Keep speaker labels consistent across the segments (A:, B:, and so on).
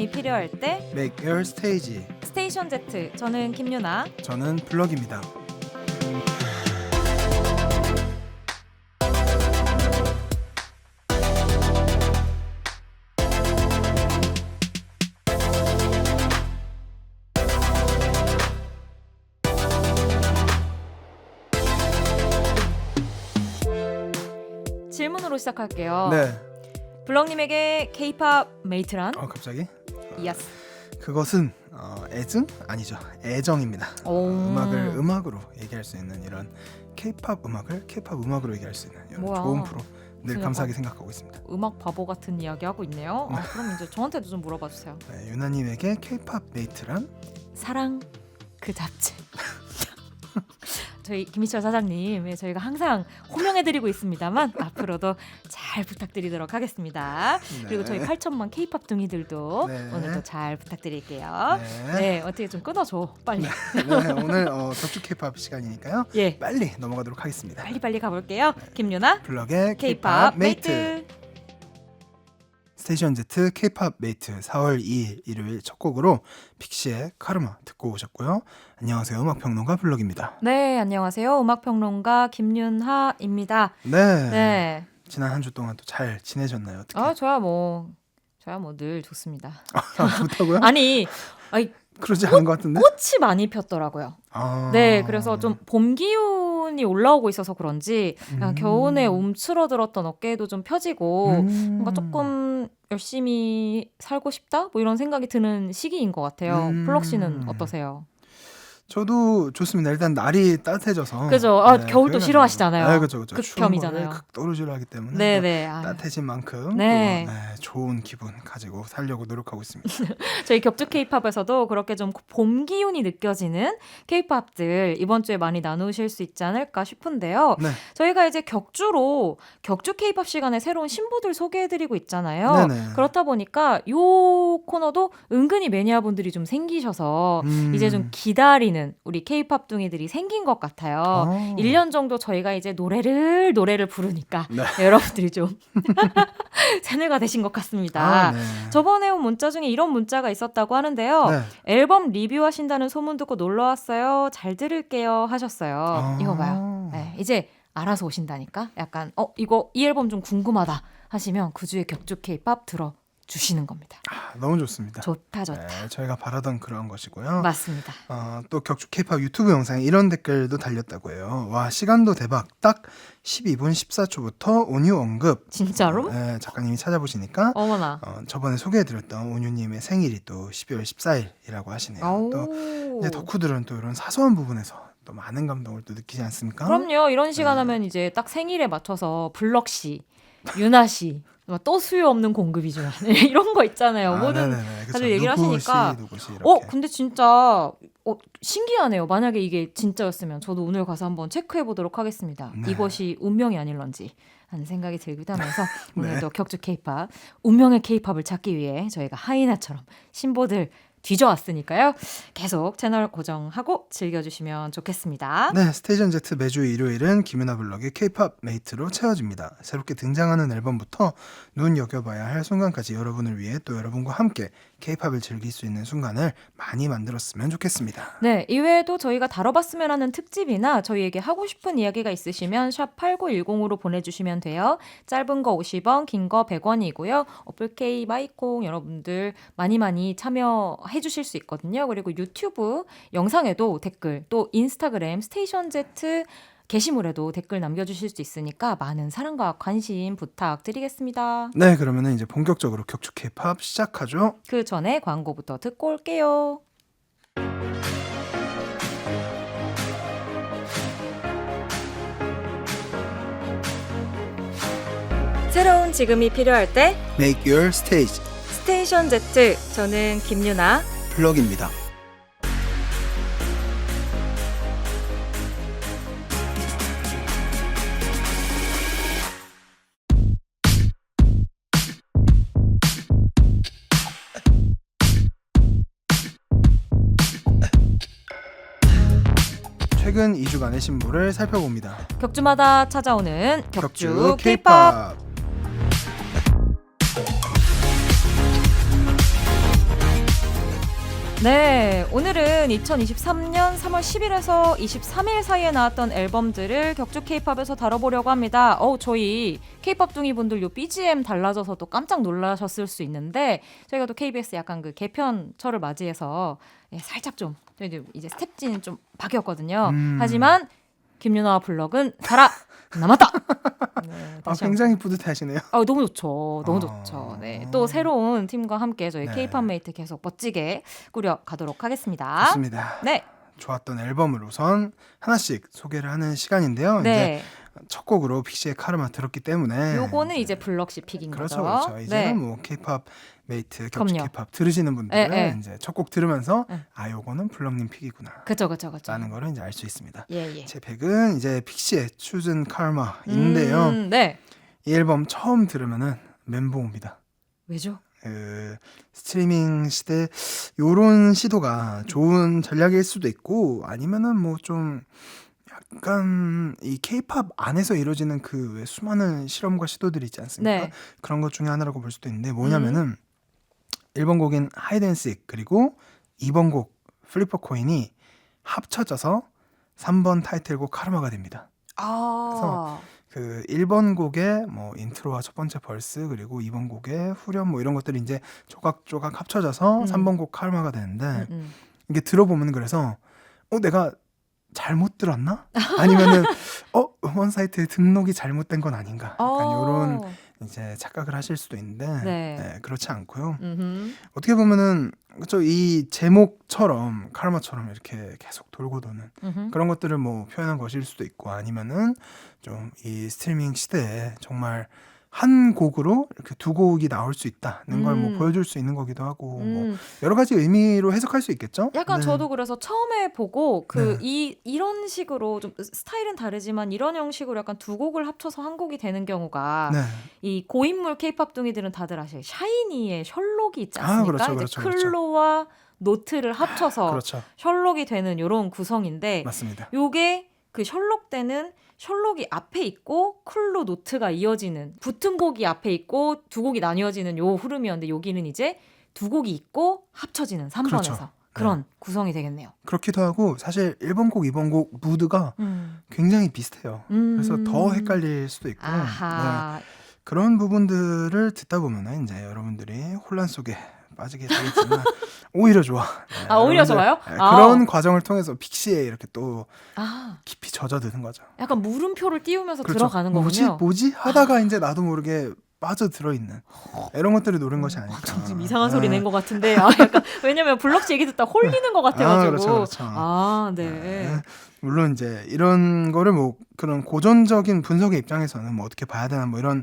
A: 지금이 필요할 때
B: Make Your Stage.
A: 스테이션 Z. 저는 김유나.
B: 저는 블럭입니다.
A: 질문으로 시작할게요.
B: 네.
A: 블럭님에게 K-팝 메이트란?
B: 갑자기?
A: 예스.
B: 그것은 애증? 아니죠. 애정입니다.
A: 오.
B: 음악을 음악으로 얘기할 수 있는 이런 K-팝 음악을 K-팝 음악으로 얘기할 수 있는 이런
A: 뭐야.
B: 좋은 프로 늘
A: 그냥
B: 감사하게 생각하고 있습니다.
A: 음악 바보 같은 이야기 하고 있네요. 그럼 이제 저한테도 좀 물어봐 주세요.
B: 네, 유나님에게 K-팝 메이트란?
A: 사랑 그 자체. 저희 김희철 사장님, 저희가 항상 호명해드리고 있습니다만 앞으로도 잘 부탁드리도록 하겠습니다.
B: 네.
A: 그리고 저희 8천만 K-팝 둥이들도
B: 네.
A: 오늘도 잘 부탁드릴게요. 네, 어떻게 좀 끊어줘 빨리.
B: 네, 오늘 격주 K-팝 시간이니까요.
A: 예,
B: 빨리 넘어가도록 하겠습니다.
A: 빨리 가볼게요. 김유나
B: 블럭의
A: K-팝
B: K-팝 메이트. 스테이션 Z K-팝 메이트 4월 2일 일요일 첫 곡으로 픽시의 카르마 듣고 오셨고요. 안녕하세요. 음악평론가 블럭입니다.
A: 네, 안녕하세요. 음악평론가 김윤하입니다.
B: 네.
A: 네,
B: 지난 한 주 동안 또 잘 지내셨나요? 어떻게?
A: 저야 뭐 늘 좋습니다.
B: 좋다고요?
A: 아니
B: 그러지 않은 것 같은데?
A: 꽃이 많이 폈더라고요. 네, 그래서 좀 봄 기운이 올라오고 있어서 그런지 겨우내 움츠러들었던 어깨도 좀 펴지고 뭔가 조금 열심히 살고 싶다? 뭐 이런 생각이 드는 시기인 것 같아요. 플럭 씨는 어떠세요?
B: 저도 좋습니다. 일단 날이 따뜻해져서.
A: 그죠? 겨울 또 싫어하시잖아요.
B: 네, 그죠.
A: 극혐이잖아요.
B: 극도로 싫어하기 때문에
A: 네네.
B: 따뜻해진 만큼
A: 네.
B: 또, 좋은 기분 가지고 살려고 노력하고 있습니다.
A: 저희 겹주 K-팝에서도 그렇게 좀 봄 기운이 느껴지는 K-팝들 이번 주에 많이 나누실 수 있지 않을까 싶은데요.
B: 네.
A: 저희가 이제 격주 K-팝 시간에 새로운 신보들 소개해드리고 있잖아요.
B: 네네.
A: 그렇다 보니까 요 코너도 은근히 매니아분들이 좀 생기셔서 이제 좀 기다리는 우리 K-팝 둥이들이 생긴 것 같아요. 1년 정도 저희가 이제 노래를 부르니까
B: 네.
A: 여러분들이 좀 세뇌가 되신 것 같습니다.
B: 네.
A: 저번에 온 문자 중에 이런 문자가 있었다고 하는데요.
B: 네.
A: 앨범 리뷰하신다는 소문 듣고 놀러 왔어요. 잘 들을게요 하셨어요. 이거 봐요. 네, 이제 알아서 오신다니까. 약간 이 앨범 좀 궁금하다 하시면 그 주에 격주 K-팝 들어 주시는 겁니다.
B: 너무 좋습니다.
A: 좋다.
B: 네, 저희가 바라던 그런 것이고요.
A: 맞습니다.
B: 또 격주 K-팝 유튜브 영상에 이런 댓글도 달렸다고 해요. 와, 시간도 대박. 딱 12분 14초부터 온유 언급.
A: 진짜로?
B: 네, 작가님이 찾아보시니까
A: 어머나.
B: 저번에 소개해드렸던 온유님의 생일이 또 12월 14일이라고 하시네요. 또 이제 덕후들은 또 이런 사소한 부분에서 또 많은 감동을 또 느끼지 않습니까?
A: 그럼요. 이런 시간 하면 이제 딱 생일에 맞춰서 블럭 씨, 유나 씨, 또 수요 없는 공급이죠. 이런 거 있잖아요. 모든 다들 얘기를 하시니까.
B: 누구시 이렇게.
A: 근데 진짜 신기하네요. 만약에 이게 진짜였으면 저도 오늘 가서 한번 체크해 보도록 하겠습니다.
B: 네.
A: 이것이 운명이 아닐런지 하는 생각이 들기도 하면서
B: 네.
A: 오늘도 격주 K-팝, 운명의 K-팝을 찾기 위해 저희가 하이나처럼 신보들 뒤져왔으니까요. 계속 채널 고정하고 즐겨주시면 좋겠습니다.
B: 네, 스테이션 Z 매주 일요일은 김윤아 블럭의 K-팝 메이트로 채워집니다. 새롭게 등장하는 앨범부터 눈여겨봐야 할 순간까지 여러분을 위해 또 여러분과 함께 K-팝을 즐길 수 있는 순간을 많이 만들었으면 좋겠습니다.
A: 네, 이외에도 저희가 다뤄봤으면 하는 특집이나 저희에게 하고 싶은 이야기가 있으시면 샵 8910으로 보내주시면 돼요. 짧은 거 50원, 긴 거 100원이고요. 어플케이, 마이콩 여러분들 많이 참여해 주실 수 있거든요. 그리고 유튜브 영상에도 댓글, 또 인스타그램 스테이션 Z 게시물에도 댓글 남겨주실 수 있으니까 많은 사랑과 관심 부탁드리겠습니다.
B: 네, 그러면 이제 본격적으로 격주 K-팝 시작하죠.
A: 그 전에 광고부터 듣고 올게요. 새로운 지금이 필요할 때
B: Make Your Stage
A: 스테이션 Z. 저는 김유나.
B: 블럭입니다. 최근 2주간의 신보를 살펴봅니다.
A: 격주마다 찾아오는 격주 K-팝.
B: K-팝.
A: 네, 오늘은 2023년 3월 10일에서 23일 사이에 나왔던 앨범들을 격주 K-팝에서 다뤄보려고 합니다. 저희 K-팝 둥이 분들 요 BGM 달라져서 또 깜짝 놀라셨을 수 있는데 저희가 또 KBS 약간 그 개편철을 맞이해서 살짝 좀 이제 스텝진이 좀 바뀌었거든요. 하지만 김유나와 블럭은 살아남았다. 네, 다시
B: 굉장히 뿌듯하시네요.
A: 너무 좋죠. 너무 좋죠. 네, 또 새로운 팀과 함께 저희
B: 네.
A: K-팝 메이트 계속 멋지게 꾸려가도록 하겠습니다.
B: 좋습니다.
A: 네,
B: 좋았던 앨범을 우선 하나씩 소개를 하는 시간인데요. 이제
A: 네.
B: 첫 곡으로 픽시의 카르마 들었기 때문에
A: 요거는 이제 블럭 씨 픽인
B: 그렇죠,
A: 거죠.
B: 그렇죠. 이제는
A: 네.
B: 뭐 K-팝 메이트, 격주
A: 그럼요.
B: K-팝 들으시는 분들은
A: 네.
B: 이제 첫 곡 들으면서
A: 네.
B: 요거는 블럭님 픽이구나
A: 그쵸.
B: 라는 거를 이제 알 수 있습니다.
A: 예.
B: 제 픽은 이제 픽시의 Chosen Karma인데요.
A: 네.
B: 이 앨범 처음 들으면은 멘붕 옵니다.
A: 왜죠?
B: 스트리밍 시대 요런 시도가 좋은 전략일 수도 있고 아니면은 뭐 좀 약간 이 K-팝 안에서 이루어지는 그 왜 수많은 실험과 시도들이 있지 않습니까?
A: 네.
B: 그런 것 중에 하나라고 볼 수도 있는데 뭐냐면은 1번 곡인 하이드 앤 식 그리고 2번 곡 플리퍼 코인이 합쳐져서 3번 타이틀곡 카르마가 됩니다. 그 1번 곡의 뭐 인트로와 첫 번째 벌스 그리고 2번 곡의 후렴 뭐 이런 것들이 이제 조각조각 합쳐져서 3번 곡 카르마가 되는데 이게 들어보면 그래서 내가 잘못 들었나? 아니면은 음원 사이트에 등록이 잘못된 건 아닌가? 약간 이런 이제 착각을 하실 수도 있는데
A: 네.
B: 그렇지 않고요. 어떻게 보면은 그렇죠. 이 제목처럼 카르마처럼 이렇게 계속 돌고 도는 그런 것들을 뭐 표현한 것일 수도 있고 아니면은 좀 이 스트리밍 시대에 정말 한 곡으로 이렇게 두 곡이 나올 수 있다는 걸 뭐 보여줄 수 있는 거기도 하고 뭐 여러 가지 의미로 해석할 수 있겠죠.
A: 약간
B: 네.
A: 저도 그래서 처음에 보고 이런 식으로 좀 스타일은 다르지만 이런 형식으로 약간 두 곡을 합쳐서 한 곡이 되는 경우가
B: 네.
A: 이 고인물 K-팝 둥이들은 다들 아시죠? 샤이니의 셜록이 있지 않습니까?
B: 그렇죠.
A: 이제 클로와 노트를 합쳐서
B: 그렇죠.
A: 셜록이 되는 이런 구성인데
B: 맞습니다.
A: 요게 그 셜록 때는 셜록이 앞에 있고 클로 노트가 이어지는 붙은 곡이 앞에 있고 두 곡이 나뉘어지는 요 흐름이었는데 여기는 이제 두 곡이 있고 합쳐지는 3번에서
B: 그렇죠.
A: 그런 구성이 되겠네요.
B: 그렇기도 하고 사실 1번 곡, 2번 곡 무드가 굉장히 비슷해요. 그래서 더 헷갈릴 수도 있고
A: 아하.
B: 그런 부분들을 듣다 보면 이제 여러분들이 혼란 속에 빠지게 되겠지만 오히려 좋아.
A: 오히려
B: 여러분들,
A: 좋아요?
B: 그런 과정을 통해서 픽시에 이렇게 또
A: 아,
B: 깊이 젖어드는 거죠.
A: 약간 물음표를 띄우면서
B: 그렇죠.
A: 들어가는 거군요.
B: 뭐지 하다가 이제 나도 모르게 빠져들어 있는 이런 것들을 노린 것이 아닐까.
A: 전 지금 이상한 소리 낸 것 같은데 약간 왜냐면 블럭씨 얘기 듣다 홀리는 것 같아가지고.
B: 그렇죠.
A: 네.
B: 물론 이제 이런 거를 뭐 그런 고전적인 분석의 입장에서는 뭐 어떻게 봐야 되나 뭐 이런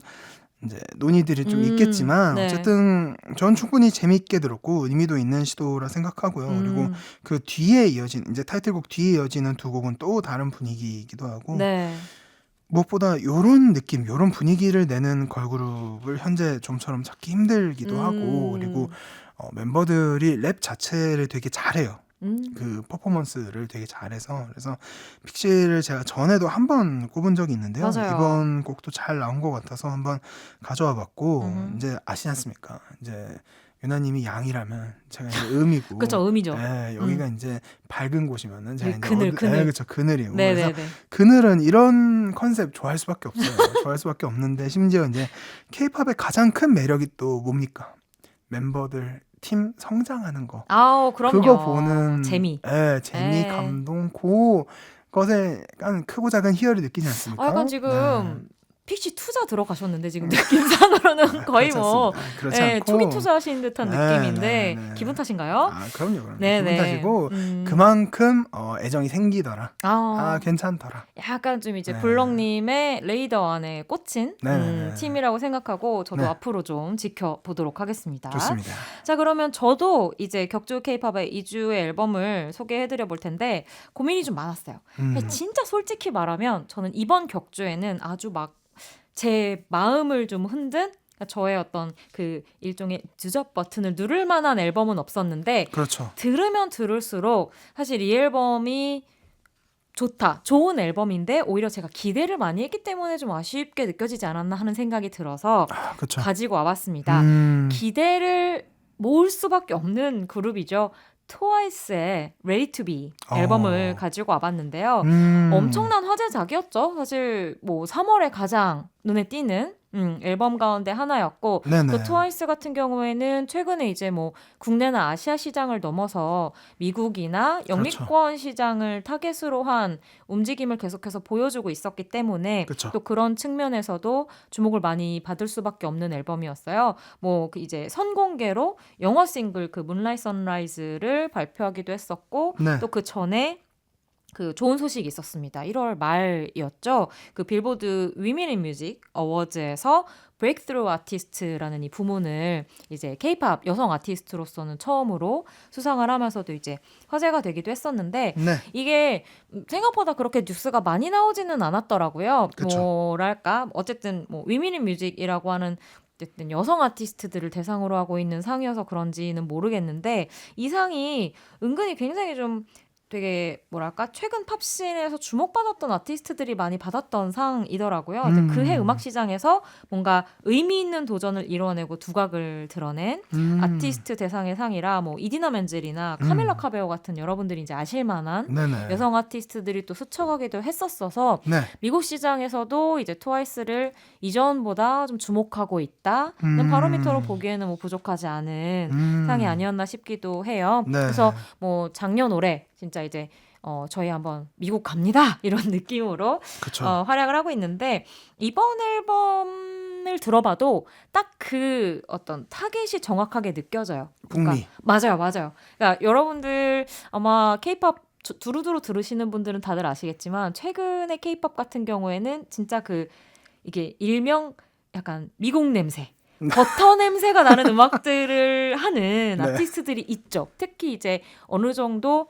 B: 이제 논의들이 좀 있겠지만
A: 네.
B: 어쨌든 전 충분히 재미있게 들었고 의미도 있는 시도라 생각하고요. 그리고 그 뒤에 이어진 이제 타이틀곡 뒤에 이어지는 두 곡은 또 다른 분위기이기도 하고
A: 네.
B: 무엇보다 요런 느낌, 요런 분위기를 내는 걸그룹을 현재 좀처럼 찾기 힘들기도 하고 그리고 멤버들이 랩 자체를 되게 잘해요. 그 퍼포먼스를 되게 잘해서 그래서 픽시를 제가 전에도 한번 꼽은 적이 있는데요.
A: 맞아요.
B: 이번 곡도 잘 나온 것 같아서 한번 가져와 봤고 이제 아시지 않습니까? 이제 유나님이 양이라면 제가 이제 음이고
A: 그쵸, 음이죠.
B: 네, 여기가 이제 밝은 곳이면은 제가 이제
A: 그늘.
B: 그렇죠, 그늘이고 그래서
A: 네네네.
B: 그늘은 이런 컨셉 좋아할 수밖에 없어요. 좋아할 수밖에 없는데 심지어 이제 K-팝의 가장 큰 매력이 또 뭡니까? 멤버들 팀 성장하는 거.
A: 그럼요.
B: 그거 보는
A: 재미.
B: 재미,
A: 네.
B: 감동, 그것에 약간 크고 작은 희열을 느끼지 않습니까?
A: 약간 지금 픽시 투자 들어가셨는데 지금 느낌상으로는 거의 뭐
B: 그렇지 않고
A: 초기 투자하신 듯한 느낌인데 기분 탓인가요?
B: 그럼요.
A: 네네.
B: 기분 탓이고 그만큼 애정이 생기더라.
A: 아,
B: 괜찮더라.
A: 약간 좀 이제
B: 네.
A: 블럭님의 레이더 안에 꽂힌
B: 네.
A: 팀이라고 생각하고 저도
B: 네.
A: 앞으로 좀 지켜보도록 하겠습니다.
B: 좋습니다.
A: 자, 그러면 저도 이제 격주 K-팝의 2주의 앨범을 소개해드려 볼 텐데 고민이 좀 많았어요. 진짜 솔직히 말하면 저는 이번 격주에는 아주 막 제 마음을 좀 흔든 저의 어떤 그 일종의 주접 버튼을 누를 만한 앨범은 없었는데
B: 그렇죠.
A: 들으면 들을수록 사실 이 앨범이 좋은 앨범인데 오히려 제가 기대를 많이 했기 때문에 좀 아쉽게 느껴지지 않았나 하는 생각이 들어서
B: 그렇죠.
A: 가지고 와봤습니다. 기대를 모을 수밖에 없는 그룹이죠. 트와이스의 Ready to Be 앨범을 가지고 와봤는데요. 엄청난 화제작이었죠. 사실 뭐 3월에 가장 눈에 띄는 앨범 가운데 하나였고
B: 네네.
A: 또 트와이스 같은 경우에는 최근에 이제 뭐 국내나 아시아 시장을 넘어서 미국이나 영미권 시장을 타겟으로 한 움직임을 계속해서 보여주고 있었기 때문에
B: 그쵸.
A: 또 그런 측면에서도 주목을 많이 받을 수밖에 없는 앨범이었어요. 뭐 그 이제 선공개로 영어 싱글 그 문라이트 선라이즈를 발표하기도 했었고
B: 네.
A: 또 그 전에 그 좋은 소식이 있었습니다. 1월 말이었죠. 그 빌보드 위민 인 뮤직 어워즈에서 브레이크스루 아티스트라는 이 부문을 이제 K-팝 여성 아티스트로서는 처음으로 수상을 하면서도 이제 화제가 되기도 했었는데
B: 네.
A: 이게 생각보다 그렇게 뉴스가 많이 나오지는 않았더라고요.
B: 그쵸.
A: 뭐랄까 어쨌든 뭐 위민 인 뮤직이라고 하는 어쨌든 여성 아티스트들을 대상으로 하고 있는 상이어서 그런지는 모르겠는데 이 상이 은근히 굉장히 좀 되게 뭐랄까 최근 팝씬에서 주목받았던 아티스트들이 많이 받았던 상이더라고요. 그해 음악 시장에서 뭔가 의미 있는 도전을 이뤄내고 두각을 드러낸 아티스트 대상의 상이라 뭐 이디나 멘젤이나 카밀라 카베오 같은 여러분들이 이제 아실만한
B: 네네.
A: 여성 아티스트들이 또 스쳐가기도 했었어서
B: 네.
A: 미국 시장에서도 이제 트와이스를 이전보다 좀 주목하고 있다는 바로미터로 보기에는 뭐 부족하지 않은 상이 아니었나 싶기도 해요.
B: 네.
A: 그래서 뭐 작년 올해 진짜 이제 저희 한번 미국 갑니다 이런 느낌으로
B: 그쵸.
A: 활약을 하고 있는데 이번 앨범을 들어봐도 딱 그 어떤 타겟이 정확하게 느껴져요.
B: 북미.
A: 맞아요. 그러니까 여러분들 아마 K-팝 두루두루 들으시는 분들은 다들 아시겠지만 최근에 K-팝 같은 경우에는 진짜 그 이게 일명 약간 미국 냄새 버터 냄새가 나는 음악들을 하는
B: 네.
A: 아티스트들이 있죠. 특히 이제 어느 정도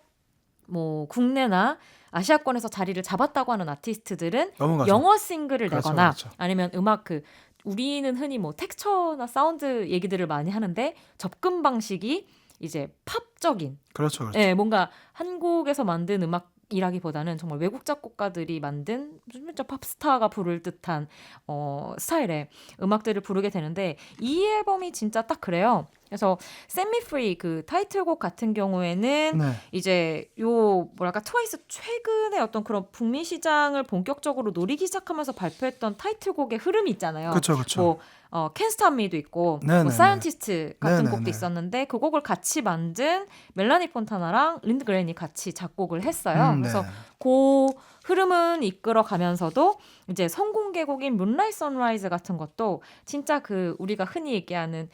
A: 뭐 국내나 아시아권에서 자리를 잡았다고 하는 아티스트들은
B: 넘어가죠.
A: 영어 싱글을
B: 그렇죠,
A: 내거나
B: 그렇죠.
A: 아니면 음악 그 우리는 흔히 뭐 텍스처나 사운드 얘기들을 많이 하는데 접근 방식이 이제 팝적인
B: 그렇죠.
A: 예, 뭔가 한국에서 만든 음악이라기보다는 정말 외국 작곡가들이 만든 진짜 팝스타가 부를 듯한 스타일의 음악들을 부르게 되는데 이 앨범이 진짜 딱 그래요. 그래서 Set Me Free 그 타이틀곡 같은 경우에는
B: 네.
A: 이제 요 뭐랄까 트와이스 최근에 어떤 그런 북미 시장을 본격적으로 노리기 시작하면서 발표했던 타이틀곡의 흐름이 있잖아요.
B: 그쵸.
A: 뭐 Can't Stop Me도 있고
B: 네네네.
A: 뭐 사이언티스트 같은
B: 네네네.
A: 곡도 있었는데 그 곡을 같이 만든 멜라니 폰타나랑 린드 그레인이 같이 작곡을 했어요. 그래서
B: 네.
A: 그 흐름은 이끌어가면서도 이제 선공개곡인 문라이트 선라이즈 같은 것도 진짜 그 우리가 흔히 얘기하는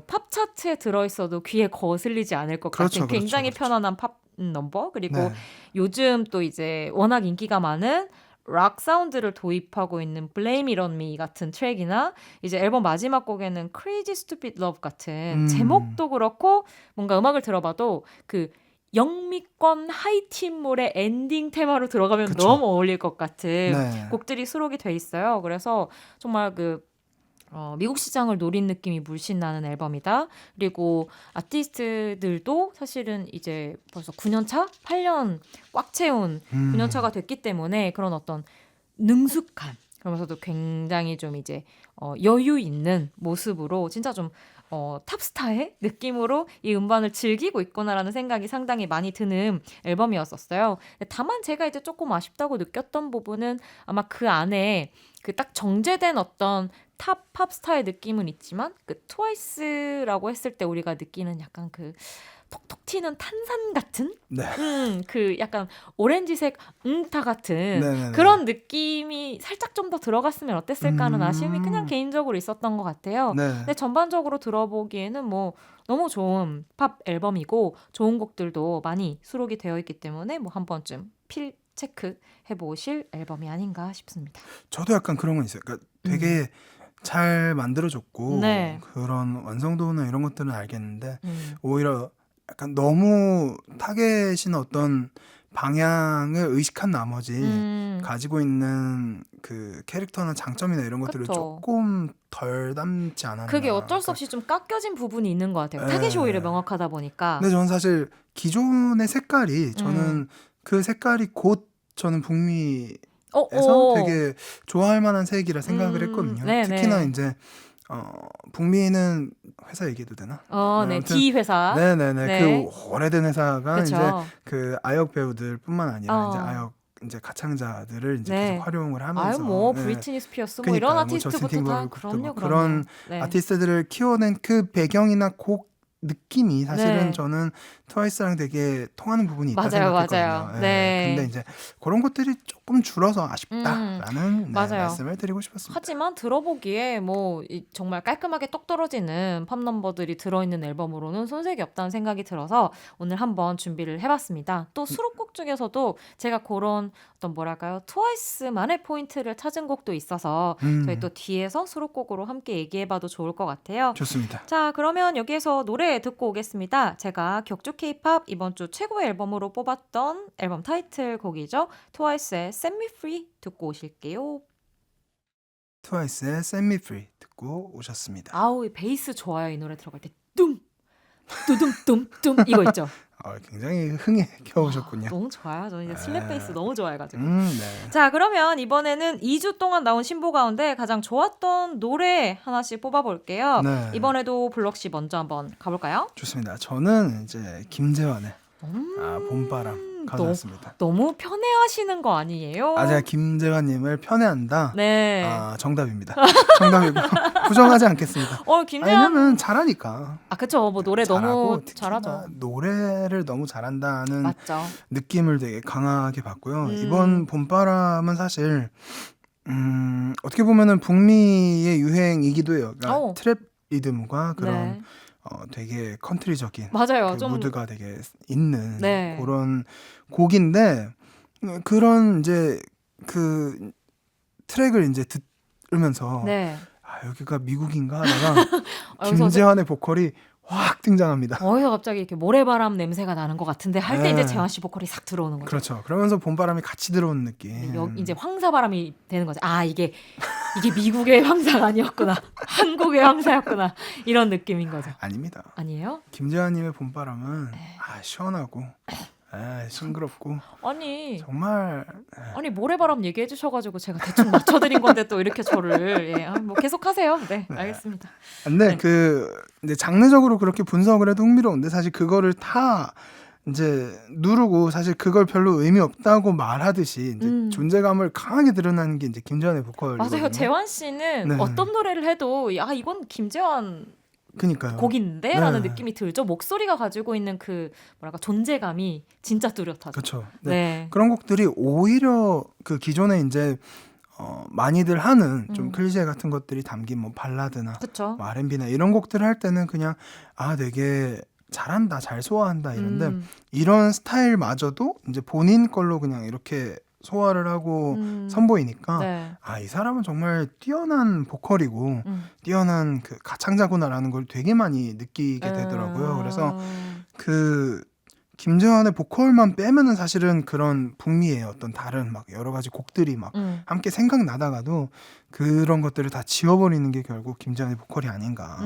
A: 팝 차트에 들어있어도 귀에 거슬리지 않을 것
B: 그렇죠,
A: 같은 굉장히
B: 그렇죠.
A: 편안한 팝 넘버 그리고
B: 네.
A: 요즘 또 이제 워낙 인기가 많은 락 사운드를 도입하고 있는 Blame It On Me 같은 트랙이나 이제 앨범 마지막 곡에는 Crazy Stupid Love 같은 제목도 그렇고 뭔가 음악을 들어봐도 그 영미권 하이틴몰의 엔딩 테마로 들어가면
B: 그쵸.
A: 너무 어울릴 것 같은
B: 네.
A: 곡들이 수록이 돼 있어요. 그래서 정말 미국 시장을 노린 느낌이 물씬 나는 앨범이다. 그리고 아티스트들도 사실은 이제 벌써 9년 차? 8년 꽉 채운 9년 차가 됐기 때문에 그런 어떤 능숙한 그러면서도 굉장히 좀 이제 여유 있는 모습으로 진짜 좀 탑스타의 느낌으로 이 음반을 즐기고 있구나라는 생각이 상당히 많이 드는 앨범이었었어요. 다만 제가 이제 조금 아쉽다고 느꼈던 부분은 아마 그 안에 그 딱 정제된 어떤 탑 팝스타의 느낌은 있지만 그 트와이스라고 했을 때 우리가 느끼는 약간 그 톡톡 튀는 탄산 같은
B: 네.
A: 그 약간 오렌지색 타 같은
B: 네네네.
A: 그런 느낌이 살짝 좀 더 들어갔으면 어땠을까 하는 아쉬움이 그냥 개인적으로 있었던 것 같아요.
B: 네.
A: 근데 전반적으로 들어보기에는 뭐 너무 좋은 팝 앨범이고 좋은 곡들도 많이 수록이 되어 있기 때문에 뭐 한 번쯤 필 체크 해보실 앨범이 아닌가 싶습니다.
B: 저도 약간 그런 건 있어요. 그러니까 되게 잘 만들어졌고
A: 네.
B: 그런 완성도나 이런 것들은 알겠는데
A: 음.
B: 오히려 약간 너무 타겟이나 어떤 방향을 의식한 나머지 가지고 있는 그 캐릭터나 장점이나 이런 것들을
A: 그쵸.
B: 조금 덜 담지 않았나.
A: 그게 어쩔 수 없이 좀 깎여진 부분이 있는 것 같아요. 타겟이
B: 네.
A: 오히려 명확하다 보니까.
B: 근데 저는 사실 기존의 색깔이 저는 그 색깔이 곧 저는 북미에서 되게 좋아할 만한 색이라 생각을 했거든요.
A: 네네.
B: 특히나 이제 북미는 회사 얘기해도 되나?
A: 네,
B: 아무튼
A: D 회사.
B: 네네네.
A: 네.
B: 그 오래된 회사가 이제
A: 그렇죠.
B: 그 아역 배우들뿐만 아니라 이제
A: 어.
B: 아역 이제 가창자들을 이제
A: 네.
B: 계속 활용을
A: 아유
B: 하면서
A: 뭐
B: 네.
A: 브리트니 스피어스 뭐 이런
B: 그니까요. 뭐 저스틴
A: 아티스트부터 다
B: 팀버레이크도
A: 그럼요,
B: 막
A: 그럼요.
B: 그런
A: 네.
B: 아티스트들을 키워낸 그 배경이나 곡 느낌이 사실은
A: 네.
B: 저는 트와이스랑 되게 통하는 부분이 있다
A: 맞아요,
B: 생각했거든요.
A: 맞아요.
B: 예.
A: 네.
B: 근데 이제 그런 것들이 조금 줄어서 아쉽다라는 네,
A: 맞아요.
B: 말씀을 드리고 싶었습니다.
A: 하지만 들어보기에 뭐 정말 깔끔하게 똑 떨어지는 팝 넘버들이 들어있는 앨범으로는 손색이 없다는 생각이 들어서 오늘 한번 준비를 해봤습니다. 또 수록곡 중에서도 제가 그런 어떤 뭐랄까요 트와이스만의 포인트를 찾은 곡도 있어서 저희 또 뒤에서 수록곡으로 함께 얘기해봐도 좋을 것 같아요.
B: 좋습니다.
A: 자, 그러면 여기에서 노래 듣고 오겠습니다. 제가 격주 K-팝 이번 주 최고의 앨범으로 뽑았던 앨범 타이틀곡이죠. 트와이스의 Set Me Free 듣고 오실게요.
B: 트와이스의 Set Me Free 듣고 오셨습니다.
A: 아우, 이 베이스 좋아요. 이 노래 들어갈 때 뚱, 뚜둠 이거 있죠.
B: 굉장히 흥에 겨우셨군요.
A: 너무 좋아요. 저는 이제 슬랩 베이스 너무 좋아해가지고.
B: 네.
A: 자, 그러면 이번에는 2주 동안 나온 신보 가운데 가장 좋았던 노래 하나씩 뽑아볼게요.
B: 네.
A: 이번에도 블럭 씨 먼저 한번 가볼까요?
B: 좋습니다. 저는 이제 김재환의 봄바람 가져왔습니다.
A: 너무 편애하시는 거 아니에요?
B: 제가 김재환님을 편애한다.
A: 네.
B: 정답입니다. 정답이고 부정하지 않겠습니다.
A: 김재환.
B: 왜냐면 잘하니까.
A: 그쵸. 뭐 노래
B: 잘하고
A: 너무
B: 특히나
A: 잘하죠.
B: 노래를 너무 잘한다는
A: 맞죠.
B: 느낌을 되게 강하게 받고요. 이번 봄바람은 사실 어떻게 보면은 북미의 유행이기도 해요. 그러니까 트랩 리듬과 그런
A: 네.
B: 되게 컨트리적인
A: 맞아요.
B: 그
A: 좀
B: 무드가 되게 있는
A: 네.
B: 그런 곡인데 그런 이제 그 트랙을 이제 들으면서
A: 네.
B: 여기가 미국인가 하다가
A: 여기서
B: 김재환의 보컬이 확 등장합니다.
A: 어디서 갑자기 이렇게 모래바람 냄새가 나는 것 같은데 할 때
B: 네.
A: 이제 재환 씨 보컬이 싹 들어오는 거죠.
B: 그렇죠. 그러면서 봄바람이 같이 들어오는 느낌.
A: 이제 황사바람이 되는 거죠. 이게 미국의 황사가 아니었구나. 한국의 황사였구나. 이런 느낌인 거죠.
B: 아닙니다.
A: 아니에요?
B: 김재환님의 봄바람은 시원하고 싱그럽고 정말
A: 모래바람 얘기해 주셔가지고 제가 대충 맞춰드린 건데 또 이렇게 저를 뭐 계속하세요. 네, 알겠습니다.
B: 근데 이제 장르적으로 그렇게 분석을 해도 흥미로운데 사실 그거를 다 이제 누르고 사실 그걸 별로 의미 없다고 말하듯이 이제 존재감을 강하게 드러나는 게 이제 김재환의 보컬이거든요.
A: 맞아요. 재환 씨는
B: 네.
A: 어떤 노래를 해도 이건 김재환
B: 그니까요.
A: 곡인데? 라는
B: 네.
A: 느낌이 들죠. 목소리가 가지고 있는 그 뭐랄까 존재감이 진짜 뚜렷하죠.
B: 그렇죠.
A: 네.
B: 그런 곡들이 오히려 그 기존에 이제 많이들 하는 좀 클리셰 같은 것들이 담긴 뭐 발라드나
A: 그쵸.
B: 뭐 R&B나 이런 곡들을 할 때는 그냥 되게 잘한다, 잘 소화한다 이런데 이런 스타일마저도 이제 본인 걸로 그냥 이렇게 소화를 하고 선보이니까
A: 네.
B: 이 사람은 정말 뛰어난 보컬이고 뛰어난 그 가창자구나라는 걸 되게 많이 느끼게 되더라고요. 그래서 그 김재환의 보컬만 빼면은 사실은 그런 북미의 어떤 다른 막 여러 가지 곡들이 막 함께 생각나다가도 그런 것들을 다 지워버리는 게 결국 김재환의 보컬이 아닌가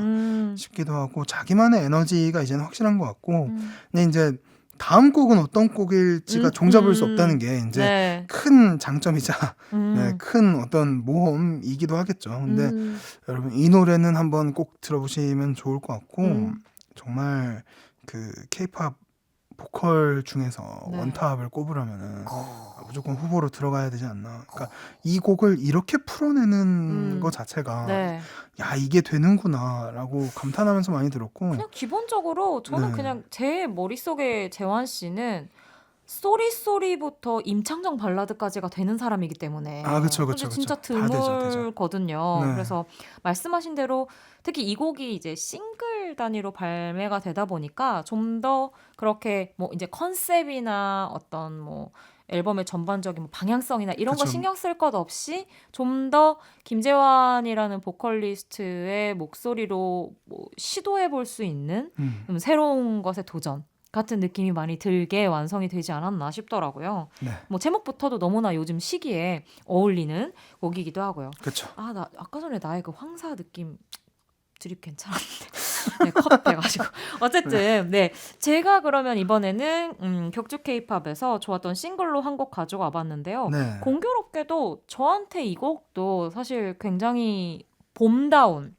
B: 싶기도 하고 자기만의 에너지가 이제는 확실한 것 같고 근데 이제 다음 곡은 어떤 곡일지가 종잡을 수 없다는 게 이제
A: 네.
B: 큰 장점이자 큰 어떤 모험이기도 하겠죠. 근데 여러분 이 노래는 한번 꼭 들어보시면 좋을 것 같고 정말 그 K-팝 보컬 중에서 원탑을 꼽으라면은 무조건 후보로 들어가야 되지 않나. 그러니까 이 곡을 이렇게 풀어내는 것 자체가 이게 되는구나라고 감탄하면서 많이 들었고
A: 그냥 기본적으로 저는 그냥 제 머릿속에 재환 씨는 쏘리쏘리부터 임창정 발라드까지가 되는 사람이기 때문에
B: 그쵸.
A: 진짜
B: 다 되죠.
A: 드물거든요.
B: 네.
A: 그래서 말씀하신 대로 특히 이 곡이 이제 싱글 단위로 발매가 되다 보니까 좀 더 그렇게 뭐 이제 컨셉이나 어떤 뭐 앨범의 전반적인 뭐 방향성이나 이런 거
B: 그쵸.
A: 신경 쓸 것 없이 좀 더 김재환이라는 보컬리스트의 목소리로 뭐 시도해 볼 수 있는 새로운 것에 도전 같은 느낌이 많이 들게 완성이 되지 않았나 싶더라고요.
B: 네.
A: 뭐 제목부터도 너무나 요즘 시기에 어울리는 곡이기도 하고요.
B: 그렇죠.
A: 나 아까 전에 나의 그 황사 느낌 드립 괜찮았는데 컷 돼가지고 어쨌든 제가 그러면 이번에는 격주 K-팝에서 좋았던 싱글로 한 곡 가져와 봤는데요. 공교롭게도 저한테 이 곡도 사실 굉장히 봄다운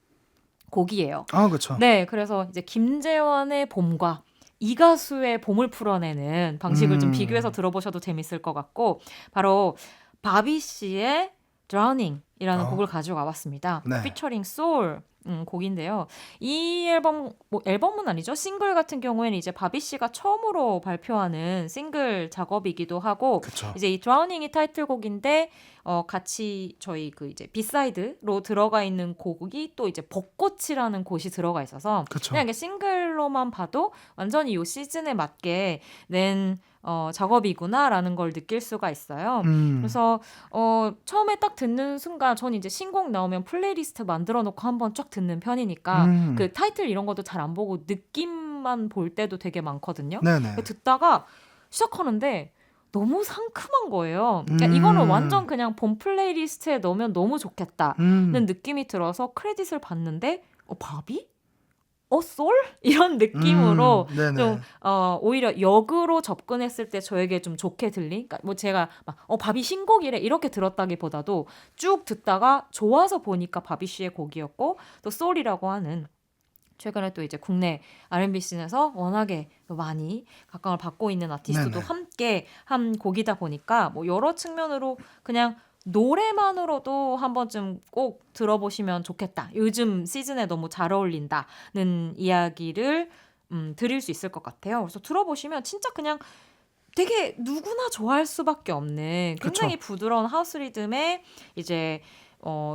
A: 곡이에요.
B: 아, 그렇죠.
A: 네, 그래서 이제 김재환의 봄과 이 가수의 봄을 풀어내는 방식을 좀 비교해서 들어보셔도 재밌을 것 같고 바로 바비 씨의 Drowning이라는 곡을 가져와 봤습니다.
B: 네.
A: 피처링 소울 곡인데요. 이 앨범 앨범은 아니죠. 싱글 같은 경우에는 이제 바비 씨가 처음으로 발표하는 싱글 작업이기도 하고
B: 그쵸.
A: 이제 이 드라우닝이 타이틀곡인데 같이 저희 그 이제 비사이드로 들어가 있는 곡이 또 이제 벚꽃이라는 곳이 들어가 있어서
B: 그쵸.
A: 그냥 이게 싱글로만 봐도 완전히 이 시즌에 맞게 낸 작업이구나라는 걸 느낄 수가 있어요. 그래서 처음에 딱 듣는 순간 전 이제 신곡 나오면 플레이리스트 만들어 놓고 한번 쫙 듣는 편이니까 그 타이틀 이런 것도 잘 안 보고 느낌만 볼 때도 되게 많거든요.
B: 네네.
A: 듣다가 시작하는데 너무 상큼한 거예요. 그러니까 이거는 완전 그냥 본 플레이리스트에 넣으면 너무 좋겠다는 느낌이 들어서 크레딧을 봤는데 바비? 솔? 이런 느낌으로
B: 네네.
A: 좀 오히려 역으로 접근했을 때 저에게 좀 좋게 들린. 그러니까 뭐 제가 막 바비 신곡이래 이렇게 들었다기보다도 쭉 듣다가 좋아서 보니까 바비 씨의 곡이었고 또 솔이라고 하는 최근에 또 이제 국내 R&B 씬에서 워낙에 많이 각광을 받고 있는 아티스트도
B: 네네.
A: 함께 한 곡이다 보니까 뭐 여러 측면으로 그냥 노래만으로도 한 번쯤 꼭 들어보시면 좋겠다. 요즘 시즌에 너무 잘 어울린다는 이야기를 드릴 수 있을 것 같아요. 그래서 들어보시면 진짜 그냥 되게 누구나 좋아할 수밖에 없는 굉장히 부드러운 하우스 리듬에 이제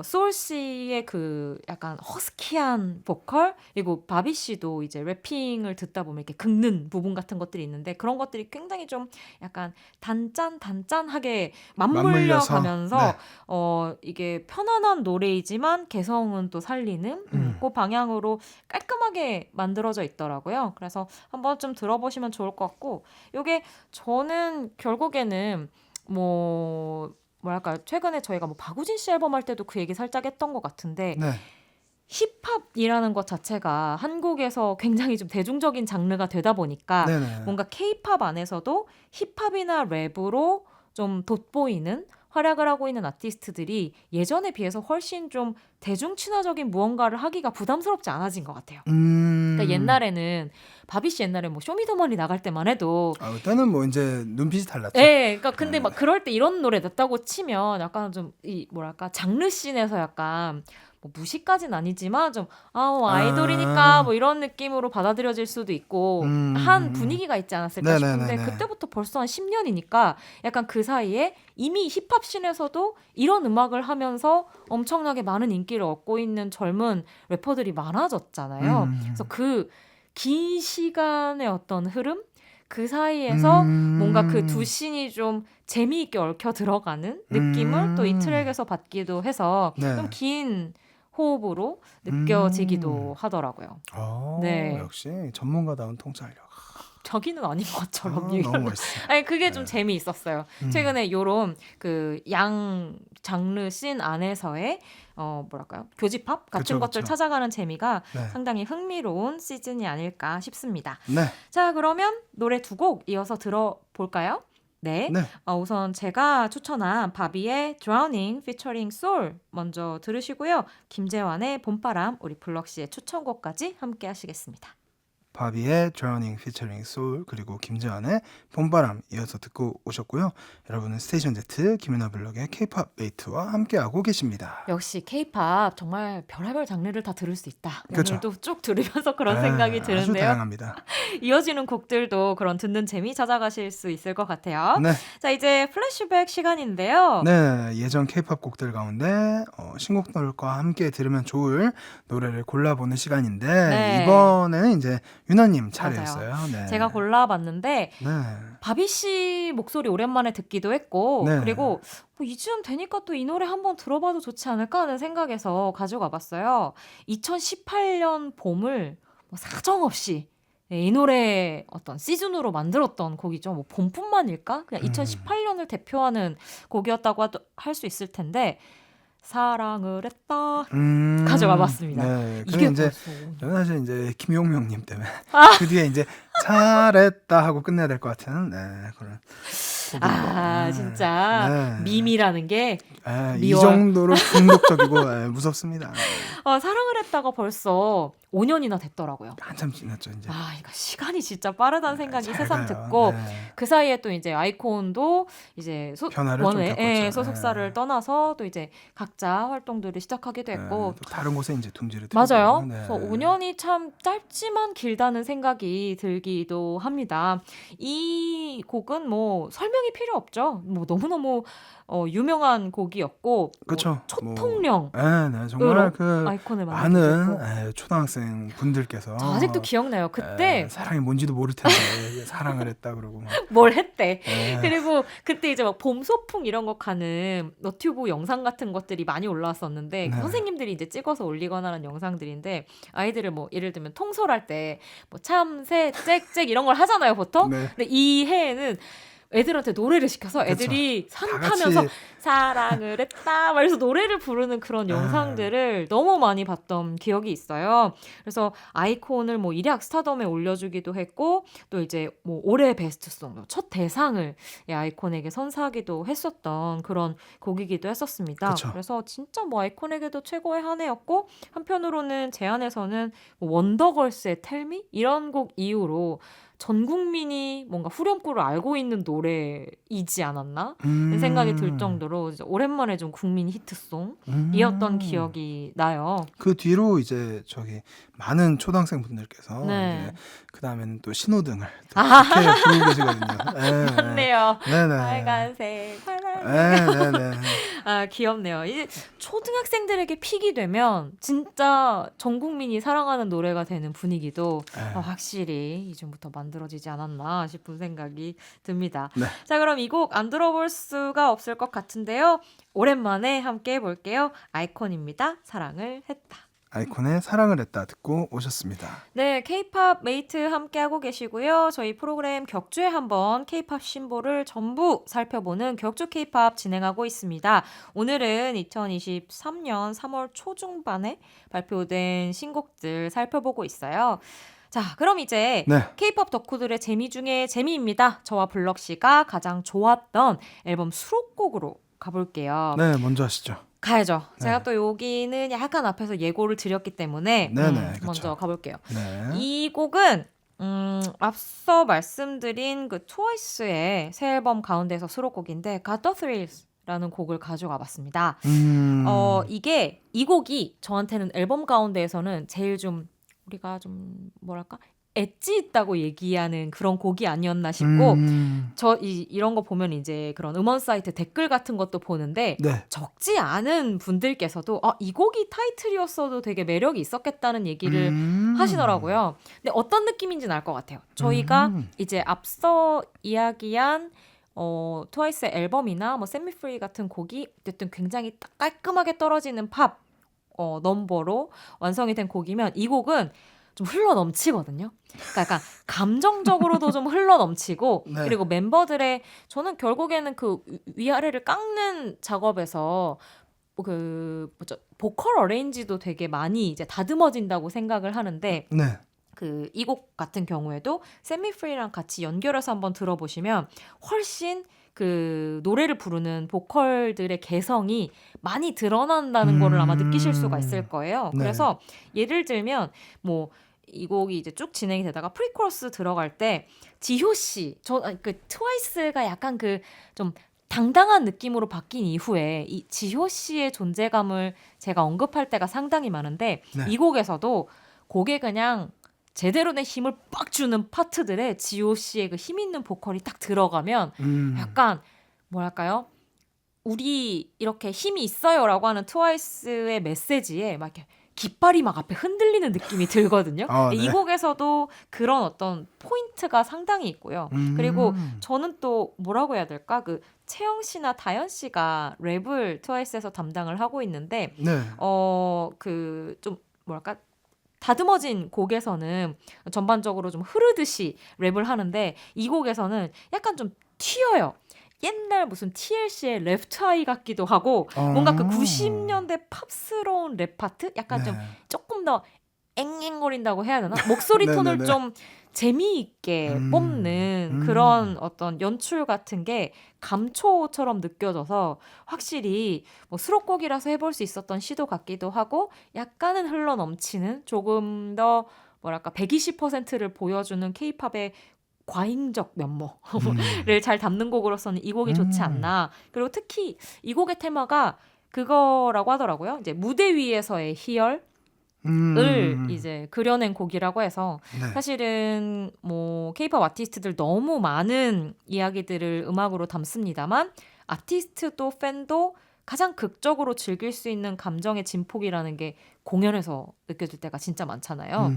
A: 소울 씨의 그 약간 허스키한 보컬 그리고 바비 씨도 이제 래핑을 듣다 보면 이렇게 긁는 부분 같은 것들이 있는데 그런 것들이 굉장히 좀 약간 단짠하게 맞물려 가면서
B: 네.
A: 이게 편안한 노래이지만 개성은 또 살리는 그 방향으로 깔끔하게 만들어져 있더라고요. 그래서 한번 좀 들어보시면 좋을 것 같고 요게 저는 결국에는 뭐랄까 최근에 저희가 뭐 박우진 씨 앨범 할 때도 그 얘기 살짝 했던 것 같은데
B: 네.
A: 힙합이라는 것 자체가 한국에서 굉장히 좀 대중적인 장르가 되다 보니까
B: 네네.
A: 뭔가 K-팝 안에서도 힙합이나 랩으로 좀 돋보이는 활약을 하고 있는 아티스트들이 예전에 비해서 훨씬 좀 대중 친화적인 무언가를 하기가 부담스럽지 않아진 것 같아요. 그러니까 옛날에는 바비 씨 옛날에 뭐 쇼미더머니 나갈 때만 해도
B: 그때는 뭐 이제 눈빛이 달랐죠.
A: 네, 그러니까 근데 막 그럴 때 이런 노래 냈다고 치면 약간 좀 이 뭐랄까 장르 씬에서 약간 뭐 무시까지는 아니지만 좀 아이돌이니까 뭐 이런 느낌으로 받아들여질 수도 있고 한 분위기가 있지 않았을까 싶은데
B: 네네네네.
A: 그때부터 벌써 한 10년이니까 약간 그 사이에 이미 힙합 씬에서도 이런 음악을 하면서 엄청나게 많은 인기를 얻고 있는 젊은 래퍼들이 많아졌잖아요. 그래서 그 긴 시간의 어떤 흐름 그 사이에서 뭔가 그 두 씬이 좀 재미있게 얽혀 들어가는 느낌을 또 이 트랙에서 받기도 해서
B: 네.
A: 좀 긴 호흡으로 느껴지기도 하더라고요. 네.
B: 역시 전문가다운 통찰력.
A: 저기는 아닌 것처럼
B: 너무
A: 얘기를
B: 멋있어요.
A: 아니 그게 좀 재미있었어요. 최근에 요런 그 양 장르 씬 안에서의 뭐랄까요? 교집합 같은
B: 그쵸,
A: 것들
B: 그쵸.
A: 찾아가는 재미가
B: 네.
A: 상당히 흥미로운 시즌이 아닐까 싶습니다.
B: 네.
A: 자, 그러면 노래 두 곡 이어서 들어볼까요? 네.
B: 네.
A: 우선 제가 추천한 바비의 Drowning featuring Soul 먼저 들으시고요. 김재환의 봄바람 우리 블럭 씨의 추천곡까지 함께 하시겠습니다.
B: 바비의 Drowning featuring Soul 그리고 김재환의 봄바람 이어서 듣고 오셨고요. 여러분은 스테이션 Z 김연아 블럭의 K-팝 메이트와 함께하고 계십니다.
A: 역시 K-팝 정말 별의별 장르를 다 들을 수 있다.
B: 그쵸.
A: 오늘도 쭉 들으면서 그런 생각이
B: 아주
A: 드는데요.
B: 다양합니다.
A: 이어지는 곡들도 그런 듣는 재미 찾아가실 수 있을 것 같아요.
B: 네.
A: 자, 이제 플래시백 시간인데요.
B: 네, 예전 K-팝 곡들 가운데 신곡들과 함께 들으면 좋을 노래를 골라보는 시간인데
A: 네.
B: 이번에는 이제 유나님 차례였어요. 네.
A: 제가 골라봤는데
B: 네.
A: 바비 씨 목소리 오랜만에 듣기도 했고
B: 네.
A: 그리고 이쯤 되니까 또 이 노래 한번 들어봐도 좋지 않을까 하는 생각에서 가져가 봤어요. 2018년 봄을 사정없이 이 노래 어떤 시즌으로 만들었던 곡이죠. 뭐 봄뿐만일까? 그냥 2018년을 대표하는 곡이었다고 할 수 있을 텐데 사랑을 했다 가져와 봤습니다.
B: 네.
A: 이게
B: 근데 이제
A: 벌써
B: 저는 사실 이제 김용명님 때문에 그 뒤에 이제 잘했다 하고 끝내야 될 것 같은 그런
A: 아, 진짜
B: 네.
A: 밈이라는 게
B: 이
A: 미워.
B: 정도로 중독적이고 무섭습니다.
A: 사랑을 했다가 벌써 5년이나 됐더라고요.
B: 한참 지났죠 이제.
A: 이거 시간이 진짜 빠르다는 생각이
B: 잘
A: 새삼
B: 가요.
A: 듣고
B: 네.
A: 그 사이에 또 이제 아이콘도 이제
B: 변화를 좀 겪었죠.
A: 소속사를
B: 네.
A: 떠나서 또 이제 각자 활동들을 시작하기도 했고
B: 또 다른 곳에 이제 둥지를
A: 맞아요.
B: 틀고. 네.
A: 그래서 5년이 참 짧지만 길다는 생각이 들기도 합니다. 이 곡은 뭐 설명이 필요 없죠. 뭐 너무너무 유명한 곡이었고
B: 그쵸.
A: 초통령
B: 네, 정말 그
A: 아이콘을 만들고
B: 많은 초등학생 분들께서
A: 저 아직도 기억나요. 그때
B: 사랑이 뭔지도 모를 텐데 사랑을 했다 그러고 막.
A: 뭘 했대.
B: 네.
A: 그리고 그때 이제 막 봄 소풍 이런 거 가는 너튜브 영상 같은 것들이 많이 올라왔었는데
B: 네.
A: 선생님들이 이제 찍어서 올리거나 하는 영상들인데 아이들을 뭐 예를 들면 통솔할 때 뭐 참새 짹짹 이런 걸 하잖아요, 보통.
B: 네.
A: 근데 이 해에는 애들한테 노래를 시켜서
B: 그쵸.
A: 애들이 산
B: 다
A: 타면서
B: 같이
A: 사랑을 했다 말해서 노래를 부르는 그런 영상들을 너무 많이 봤던 기억이 있어요. 그래서 아이콘을 뭐 일약 스타덤에 올려주기도 했고 또 이제 뭐 올해 베스트송 첫 대상을 이 아이콘에게 선사하기도 했었던 그런 곡이기도 했었습니다.
B: 그쵸.
A: 그래서 진짜 뭐 아이콘에게도 최고의 한 해였고 한편으로는 제 안에서는 뭐 원더걸스의 텔미 이런 곡 이후로 전 국민이 뭔가 후렴구를 알고 있는 노래이지 않았나? 는 생각이 들 정도로 이제 오랜만에 좀 국민 히트송이었던 기억이 나요.
B: 그 뒤로 이제 저기 많은 초등학생 분들께서
A: 네.
B: 그 다음에는 또 신호등을 또 그렇게 부르고 계시거든요. 네.
A: 맞네요.
B: 네네.
A: 빨간색, 파란색.
B: 네네네.
A: 귀엽네요. 이제 초등학생들에게 픽이 되면 진짜 전 국민이 사랑하는 노래가 되는 분위기도 확실히 이전부터 만들어지지 않았나 싶은 생각이 듭니다.
B: 네.
A: 자, 그럼 이 곡 안 들어볼 수가 없을 것 같은데요. 오랜만에 함께 해볼게요. 아이콘입니다. 사랑을 했다.
B: 아이콘의 사랑을 했다 듣고 오셨습니다.
A: 네, K-팝 메이트 함께하고 계시고요. 저희 프로그램 격주에 한번 K-팝 신보를 전부 살펴보는 격주 K-팝 진행하고 있습니다. 오늘은 2023년 3월 초중반에 발표된 신곡들 살펴보고 있어요. 자, 그럼 이제
B: 네.
A: K-팝 덕후들의 재미 중에 재미입니다. 저와 블럭 씨가 가장 좋았던 앨범 수록곡으로 가볼게요.
B: 네, 먼저 하시죠.
A: 가야죠.
B: 네.
A: 제가 또 여기는 약간 앞에서 예고를 드렸기 때문에
B: 네네, 그쵸.
A: 먼저 가볼게요.
B: 네.
A: 이 곡은 앞서 말씀드린 그 트와이스의 새 앨범 가운데서 수록곡인데 Got the Thrills라는 곡을 가져가 봤습니다. 이게 이 곡이 저한테는 앨범 가운데에서는 제일 좀 우리가 좀 뭐랄까 엣지 있다고 얘기하는 그런 곡이 아니었나 싶고 이런 거 보면 이제 그런 음원 사이트 댓글 같은 것도 보는데
B: 네.
A: 적지 않은 분들께서도 이 곡이 타이틀이었어도 되게 매력이 있었겠다는 얘기를 하시더라고요. 근데 어떤 느낌인지는 알 것 같아요. 저희가 이제 앞서 이야기한 트와이스의 앨범이나 뭐 Set Me Free 같은 곡이 어쨌든 굉장히 딱 깔끔하게 떨어지는 팝 넘버로 완성이 된 곡이면 이 곡은 좀 흘러 넘치거든요. 그러니까 약간 감정적으로도 좀 흘러 넘치고
B: 네.
A: 그리고 멤버들의 저는 결국에는 그 위아래를 깎는 작업에서 그 뭐죠 보컬 어레인지도 되게 많이 이제 다듬어진다고 생각을 하는데
B: 네.
A: 그 이 곡 같은 경우에도 Set Me Free랑 같이 연결해서 한번 들어보시면 훨씬 그 노래를 부르는 보컬들의 개성이 많이 드러난다는 거를 아마 느끼실 수가 있을 거예요.
B: 네.
A: 그래서 예를 들면 뭐 이 곡이 이제 쭉 진행이 되다가 프리코러스 들어갈 때 지효 씨, 그 트와이스가 약간 그 좀 당당한 느낌으로 바뀐 이후에 이 지효 씨의 존재감을 제가 언급할 때가 상당히 많은데
B: 네.
A: 이 곡에서도 곡에 그냥 제대로 된 힘을 빡 주는 파트들에 지효 씨의 그 힘 있는 보컬이 딱 들어가면 약간 뭐랄까요? 우리 이렇게 힘이 있어요라고 하는 트와이스의 메시지에 막 이렇게 깃발이 막 앞에 흔들리는 느낌이 들거든요.
B: 네.
A: 이 곡에서도 그런 어떤 포인트가 상당히 있고요. 그리고 저는 또 뭐라고 해야 될까? 그 채영 씨나 다현 씨가 랩을 트와이스에서 담당을 하고 있는데
B: 네.
A: 그 좀 뭐랄까? 다듬어진 곡에서는 전반적으로 좀 흐르듯이 랩을 하는데 이 곡에서는 약간 좀 튀어요. 옛날 무슨 TLC의 레프트 아이 같기도 하고 뭔가 그 90년대 팝스러운 랩 파트? 약간 좀 조금 더 앵앵거린다고 해야 되나? 목소리 톤을
B: 네네네.
A: 좀 재미있게 뽑는 그런 어떤 연출 같은 게 감초처럼 느껴져서 확실히 뭐 수록곡이라서 해볼 수 있었던 시도 같기도 하고 약간은 흘러넘치는 조금 더 뭐랄까 120%를 보여주는 케이팝의 과잉적 면모를 잘 담는 곡으로서는 이 곡이 좋지 않나. 그리고 특히 이 곡의 테마가 그거라고 하더라고요. 이제 무대 위에서의 희열 을 이제 그려낸 곡이라고 해서
B: 네.
A: 사실은 뭐 케이팝 아티스트들 너무 많은 이야기들을 음악으로 담습니다만 아티스트도 팬도 가장 극적으로 즐길 수 있는 감정의 진폭이라는 게 공연에서 느껴질 때가 진짜 많잖아요.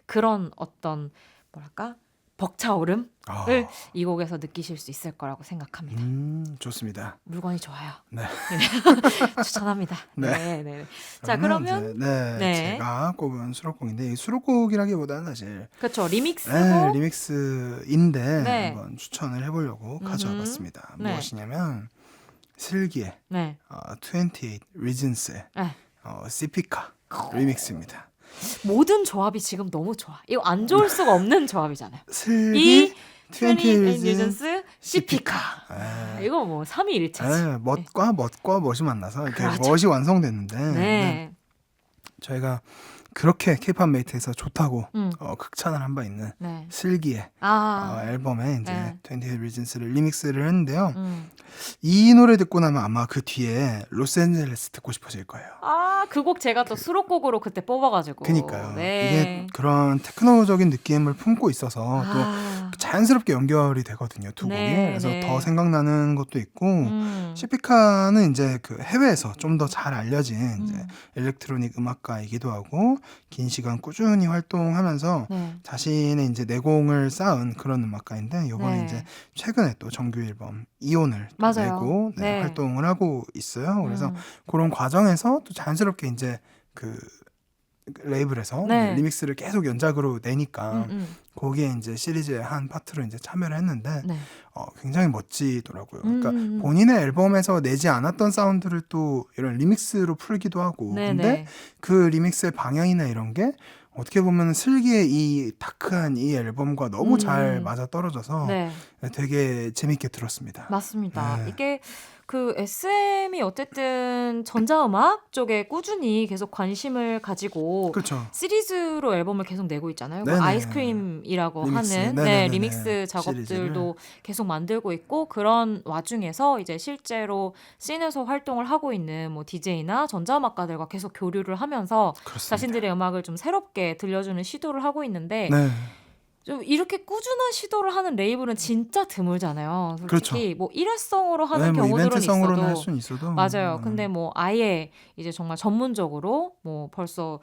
A: 그런 어떤 뭐랄까 벅차오름을
B: 아,
A: 이 곡에서 느끼실 수 있을 거라고 생각합니다.
B: 좋습니다.
A: 물건이 좋아요.
B: 네.
A: 추천합니다.
B: 네.
A: 네. 자, 그러면
B: 이제, 네,
A: 네.
B: 제가 꼽은 수록곡인데 이 수록곡이라기보다는 사실
A: 그렇죠. 리믹스고
B: 네, 리믹스인데
A: 네.
B: 한번 추천을 해보려고 가져와봤습니다.
A: 네.
B: 무엇이냐면 슬기의
A: 네.
B: 28 Reasons의
A: 네.
B: 시피카 리믹스입니다.
A: 모든 조합이 지금 너무 좋아. 이거 안 좋을 수가 없는 조합이잖아요.
B: 슬기
A: 이
B: 28
A: 트웬티
B: Reasons
A: 뉴전스 시피카. 이거 뭐 삼위일체지.
B: 네, 멋과 멋이 만나서 이렇게
A: 그렇죠.
B: 멋이 완성됐는데
A: 네.
B: 저희가 그렇게 케이팝 메이트에서 좋다고
A: 음.
B: 극찬을 한 바 있는
A: 네.
B: 슬기의
A: 아.
B: 앨범에 이제
A: 네.
B: 28 Reasons를 리믹스를 했는데요.
A: 음.
B: 이 노래 듣고 나면 아마 그 뒤에 로스앤젤레스 듣고 싶어질 거예요.
A: 아, 그 곡 제가 또 수록곡으로 그때 뽑아가지고.
B: 그니까요.
A: 네.
B: 이게 그런 테크노적인 느낌을 품고 있어서
A: 아.
B: 또 자연스럽게 연결이 되거든요. 두 곡이.
A: 네,
B: 그래서
A: 네.
B: 더 생각나는 것도 있고 시피카는 이제 그 해외에서 좀 더 잘 알려진 이제 일렉트로닉 음악가이기도 하고 긴 시간 꾸준히 활동하면서
A: 네.
B: 자신의 이제 내공을 쌓은 그런 음악가인데 이번에
A: 네.
B: 이제 최근에 또 정규 앨범 이온을 또
A: 맞아요.
B: 내고
A: 네.
B: 활동을 하고 있어요. 그래서 그런 과정에서 또 자연스럽게 이제 그 레이블에서
A: 네.
B: 이제 리믹스를 계속 연작으로 내니까
A: 음.
B: 거기에 이제 시리즈의 한 파트로 이제 참여를 했는데
A: 네.
B: 굉장히 멋지더라고요. 그러니까
A: 음.
B: 본인의 앨범에서 내지 않았던 사운드를 또 이런 리믹스로 풀기도 하고
A: 네,
B: 근데
A: 네.
B: 그 리믹스의 방향이나 이런 게 어떻게 보면 슬기의 이 다크한 이 앨범과 너무 잘 맞아 떨어져서
A: 네.
B: 되게 재밌게 들었습니다.
A: 맞습니다.
B: 네.
A: 이게 그 SM이 어쨌든 전자음악 쪽에 꾸준히 계속 관심을 가지고
B: 그렇죠.
A: 시리즈로 앨범을 계속 내고 있잖아요. 뭐
B: 네네.
A: 아이스크림이라고
B: 리믹스.
A: 하는
B: 네네네네.
A: 리믹스 작업들도
B: 시리즈를.
A: 계속 만들고 있고 그런 와중에서 이제 실제로 씬에서 활동을 하고 있는 뭐 DJ나 전자음악가들과 계속 교류를 하면서
B: 그렇습니다.
A: 자신들의 음악을 좀 새롭게 들려주는 시도를 하고 있는데
B: 네.
A: 좀 이렇게 꾸준한 시도를 하는 레이블은 진짜 드물잖아요. 솔직히
B: 그렇죠.
A: 뭐 일회성으로 하는
B: 네, 뭐
A: 경우들은
B: 이벤트성으로는 할
A: 있어도
B: 수는 있어도
A: 맞아요. 근데 뭐 아예 이제 정말 전문적으로 뭐 벌써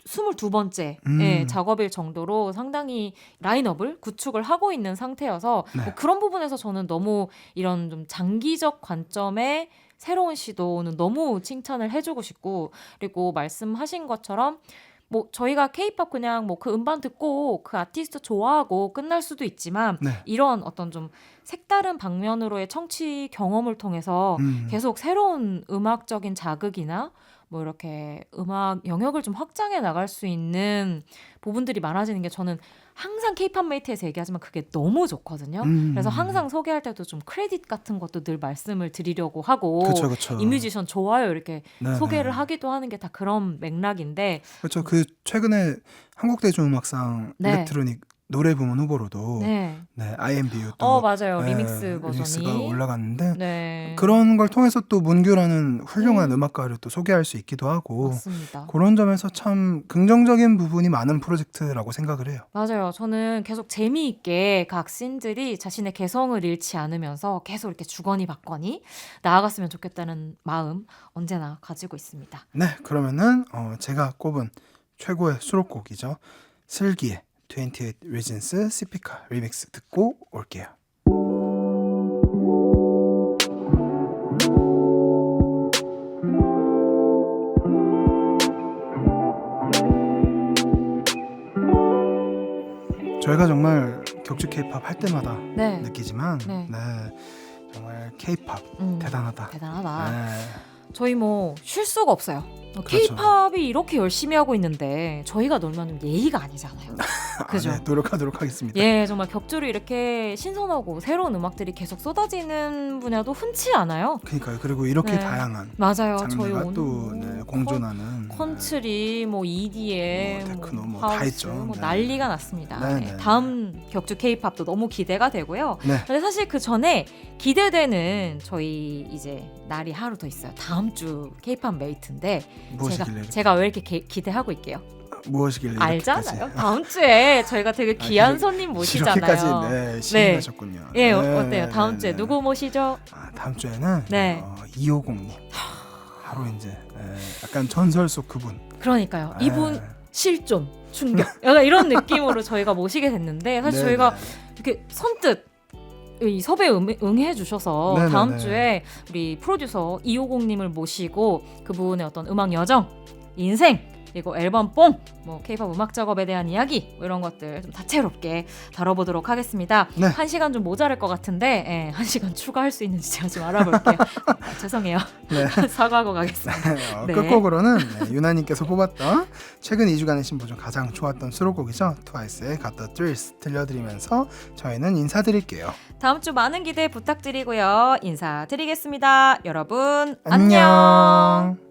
A: 22번째 작업일 정도로 상당히 라인업을 구축을 하고 있는 상태여서
B: 네.
A: 뭐 그런 부분에서 저는 너무 이런 좀 장기적 관점의 새로운 시도는 너무 칭찬을 해주고 싶고 그리고 말씀하신 것처럼 뭐 저희가 케이팝 그냥 뭐 그 음반 듣고 그 아티스트 좋아하고 끝날 수도 있지만
B: 네.
A: 이런 어떤 좀 색다른 방면으로의 청취 경험을 통해서 계속 새로운 음악적인 자극이나 뭐 이렇게 음악 영역을 좀 확장해 나갈 수 있는 부분들이 많아지는 게 저는 항상 케이팝 메이트에서 얘기하지만 그게 너무 좋거든요. 그래서 항상 소개할 때도 좀 크레딧 같은 것도 늘 말씀을 드리려고 하고
B: 그렇죠.
A: 이 뮤지션 좋아요 이렇게
B: 네,
A: 소개를
B: 네.
A: 하기도 하는 게 다 그런 맥락인데
B: 그렇죠. 그 최근에 한국대중음악상
A: 네.
B: 일렉트로닉 노래 부문 후보로도
A: 네.
B: IMBU 또
A: 맞아요.
B: 네,
A: 리믹스 버전이
B: 리믹스가 올라갔는데
A: 네.
B: 그런 걸 통해서 또 문규라는 훌륭한 음악가를 또 소개할 수 있기도 하고
A: 맞습니다.
B: 그런 점에서 참 긍정적인 부분이 많은 프로젝트라고 생각을 해요.
A: 맞아요. 저는 계속 재미있게 각 씬들이 자신의 개성을 잃지 않으면서 계속 이렇게 주거니 받거니 나아갔으면 좋겠다는 마음 언제나 가지고 있습니다.
B: 네, 그러면은 제가 꼽은 최고의 수록곡이죠. 슬기의 28 Reasons 시피카 리믹스 듣고 올게요. 저희가 정말 격주 K-팝 할 때마다
A: 네.
B: 느끼지만
A: 네.
B: 정말 K-팝 대단하다.
A: 대단하다.
B: 네.
A: 저희 뭐 쉴 수가 없어요.
B: 그렇죠.
A: K-팝이 이렇게 열심히 하고 있는데 저희가 놀면 예의가 아니잖아요. 그죠.
B: 네, 노력하도록 하겠습니다.
A: 예, 정말 격주로 이렇게 신선하고 새로운 음악들이 계속 쏟아지는 분야도 흔치 않아요.
B: 그러니까요. 그리고 이렇게
A: 네.
B: 다양한
A: 맞아요. 저희
B: 장르가
A: 오늘
B: 또 네, 공존하는
A: 컨트리, 뭐 EDM,
B: 뭐 테크노 뭐
A: 하우스,
B: 다 있죠.
A: 뭐
B: 네.
A: 난리가 났습니다.
B: 네,
A: 네,
B: 네.
A: 다음 격주 K-팝도 너무 기대가 되고요.
B: 네.
A: 근데 사실 그 전에 기대되는 저희 이제 날이 하루 더 있어요. 다음 주 K-팝 메이트인데
B: 무엇이길래
A: 제가 왜 이렇게 기대하고 있게요?
B: 무엇이길래
A: 알잖아요.
B: 이렇게까지.
A: 다음 주에 저희가 되게 귀한
B: 이렇게-
A: 손님 모시잖아요.
B: 이렇게까지 네, 시인하셨군요.
A: 예,
B: 네,
A: 어때요? 다음 주에
B: 네,
A: 누구 모시죠?
B: 다음 주에는
A: 네.
B: 250님 바로 이제 약간 전설 속 그분.
A: 그러니까요.
B: 네.
A: 이분 실존 충격. 약간 이런 느낌으로 저희가 모시게 됐는데 사실
B: 네,
A: 저희가
B: 네.
A: 이렇게 선뜻 이 섭외 응해 주셔서
B: 네네네.
A: 다음 주에 우리 프로듀서 250님을 모시고 그분의 어떤 음악 여정, 인생 그리고 앨범 뽕, 뭐 K-팝 음악 작업에 대한 이야기 뭐 이런 것들 좀 다채롭게 다뤄보도록 하겠습니다.
B: 네.
A: 1시간 좀 모자랄 것 같은데 1시간 추가할 수 있는지 제가 좀 알아볼게요. 죄송해요.
B: 네.
A: 사과하고 가겠습니다. 네.
B: 끝곡으로는 유나님께서 뽑았던 최근 2주간의 신보 중 가장 좋았던 수록곡이죠. 트와이스의 Got the Thrills 들려드리면서 저희는 인사드릴게요.
A: 다음 주 많은 기대 부탁드리고요. 인사드리겠습니다. 여러분 안녕.
B: 안녕.